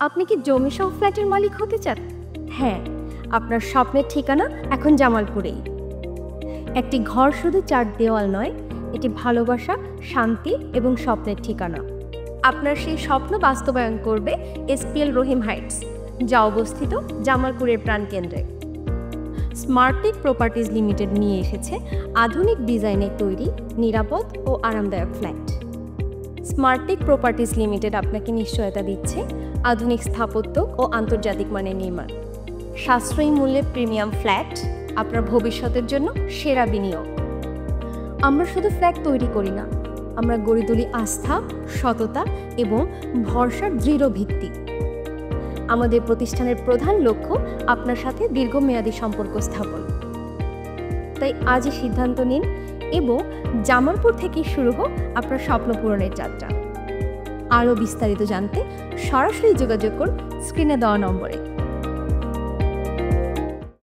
আপনি কি জমিসহ ফ্ল্যাটের মালিক হতে চান? হ্যাঁ, আপনার স্বপ্নের ঠিকানা এখন জামালপুরেই। একটি ঘর শুধু 4 দেওয়াল নয়, এটি ভালোবাসা, শান্তি এবং স্বপ্নের ঠিকানা। আপনার সেই স্বপ্ন বাস্তবায়ন করবে এসপিএল রহিম হাইটস, যা অবস্থিত জামালপুরের প্রাণকেন্দ্রে। স্মার্টটেক প্রপার্টিজ লিমিটেড নিয়ে এসেছে আধুনিক ডিজাইনের তৈরি নিরাপদ ও আরামদায়ক ফ্ল্যাট। স্মার্টটেক প্রপার্টিজ লিমিটেড আপনাকে নিশ্চয়তা দিচ্ছে আধুনিক স্থাপত্য ও আন্তর্জাতিক মানের নির্মাণ। সাশ্রয়ী মূল্যে প্রিমিয়াম ফ্ল্যাট, আপনার ভবিষ্যতের জন্য সেরা বিনিয়োগ। আমরা শুধু ফ্ল্যাট তৈরি করি না, আমরা গড়ে তুলি আস্থা, সততা এবং ভরসার দৃঢ় ভিত্তি। আমাদের প্রতিষ্ঠানের প্রধান লক্ষ্য আপনার সাথে দীর্ঘমেয়াদী সম্পর্ক স্থাপন। তাই আজই সিদ্ধান্ত নিন এবং জামালপুর থেকে শুরু হোক আপনার স্বপ্ন পূরণের যাত্রা। আরও বিস্তারিত জানতে সরাসরি যোগাযোগ করুন স্ক্রিনে দেওয়া নম্বরে।